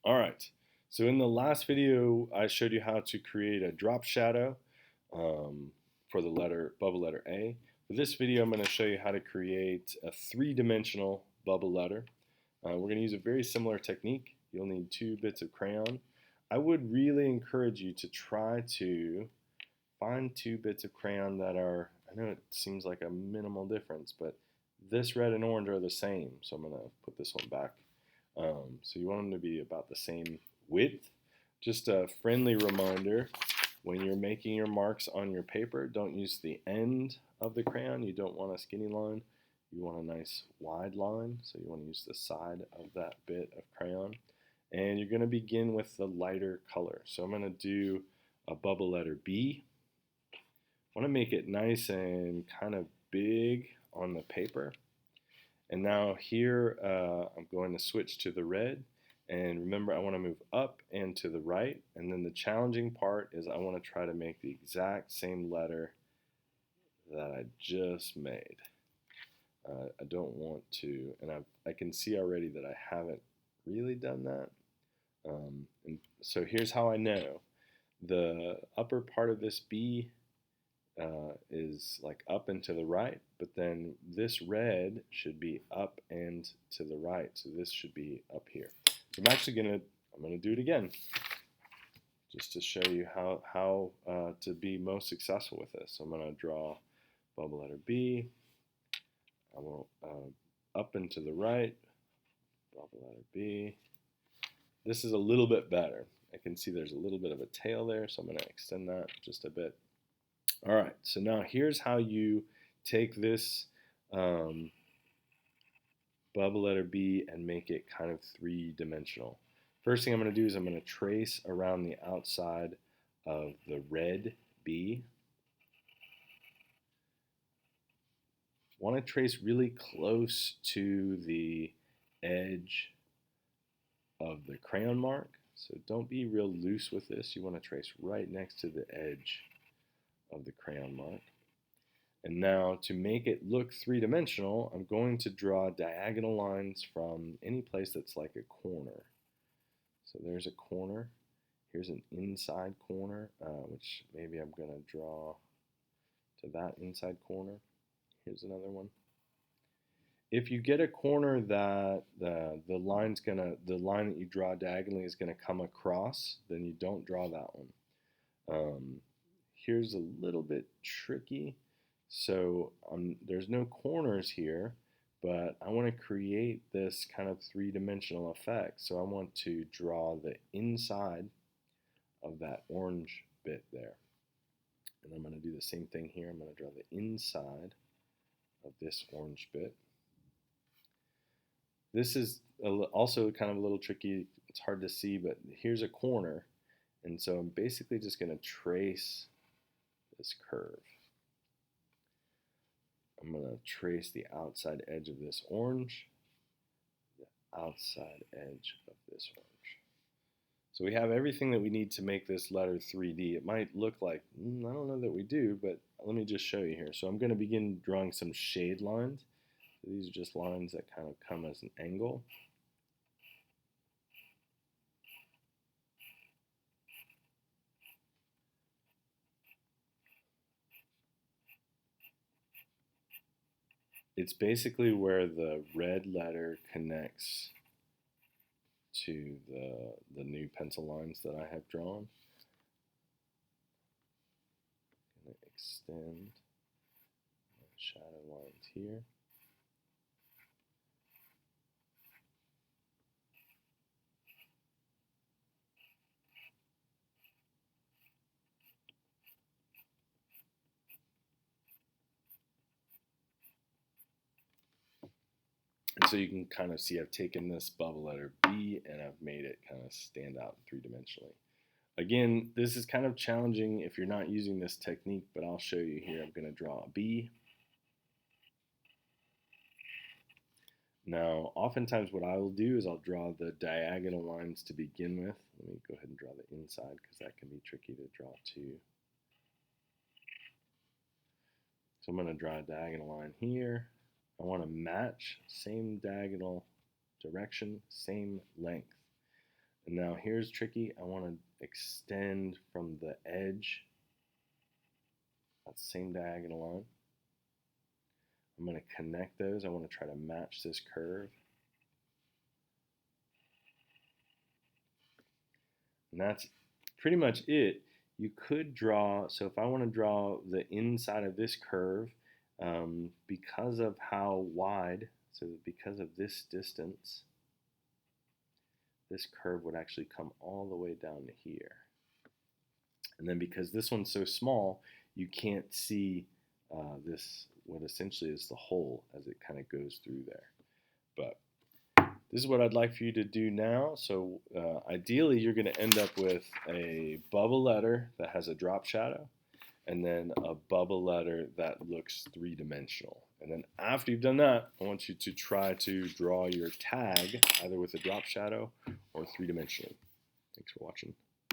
All right. So in the last video, I showed you how to create a drop shadow um, for the bubble letter A. For this video, I'm going to show you how to create a three-dimensional bubble letter. We're going to use a very similar technique. You'll need 2 bits of crayon. I would really encourage you to try to find 2 bits of crayon that are, I know it seems like a minimal difference, but this red and orange are the same. So I'm going to put this one back. So you want them to be about the same width. Just a friendly reminder, when you're making your marks on your paper, don't use the end of the crayon. You don't want a skinny line. You want a nice wide line, so you want to use the side of that bit of crayon. And you're going to begin with the lighter color. So I'm going to do a bubble letter B. I want to make it nice and kind of big on the paper. And now here I'm going to switch to the red. And remember, I want to move up and to the right. And then the challenging part is I want to try to make the exact same letter that I just made. I don't want to, and I can see already that I haven't really done that. And so here's how I know. The upper part of this B is like up and to the right, but then this red should be up and to the right. So this should be up here. So I'm gonna do it again, just to show you how to be most successful with this. So I'm gonna draw bubble letter B. I will up and to the right, bubble letter B. This is a little bit better. I can see there's a little bit of a tail there, so I'm gonna extend that just a bit. All right, so now here's how you take this bubble letter B and make it kind of three-dimensional. First thing I'm going to do is I'm going to trace around the outside of the red B. Want to trace really close to the edge of the crayon mark. So don't be real loose with this. You want to trace right next to the edge of the crayon mark. And now to make it look three-dimensional, I'm going to draw diagonal lines from any place that's like a corner. So there's a corner. Here's an inside corner, which maybe I'm going to draw to that inside corner. Here's another one. If you get a corner that the line that you draw diagonally is going to come across, then you don't draw that one. Here's a little bit tricky. So there's no corners here, but I want to create this kind of three-dimensional effect. So I want to draw the inside of that orange bit there. And I'm going to do the same thing here. I'm going to draw the inside of this orange bit. This is also kind of a little tricky. It's hard to see, but here's a corner. And so I'm basically just going to trace this curve. I'm going to trace the outside edge of this orange, the outside edge of this orange. So we have everything that we need to make this letter 3D. It might look like, I don't know that we do, but let me just show you here. So I'm going to begin drawing some shade lines. So these are just lines that kind of come as an angle. It's basically where the red letter connects to the new pencil lines that I have drawn. I'm going to extend my shadow lines here. And so you can kind of see I've taken this bubble letter B and I've made it kind of stand out three-dimensionally. Again, this is kind of challenging if you're not using this technique, but I'll show you here. I'm going to draw a B. Now, oftentimes what I will do is I'll draw the diagonal lines to begin with. Let me go ahead and draw the inside because that can be tricky to draw too. So I'm going to draw a diagonal line here. I want to match, same diagonal direction, same length. And now here's tricky. I want to extend from the edge, that same diagonal line. I'm going to connect those. I want to try to match this curve. And that's pretty much it. You could draw, so if I want to draw the inside of this curve, because of how wide, so because of this distance, this curve would actually come all the way down to here. And then because this one's so small, you can't see this, what essentially is the hole as it kind of goes through there. But this is what I'd like for you to do now. So ideally, you're going to end up with a bubble letter that has a drop shadow, and then a bubble letter that looks three-dimensional. And then after you've done that, I want you to try to draw your tag either with a drop shadow or three-dimensionally. Thanks for watching.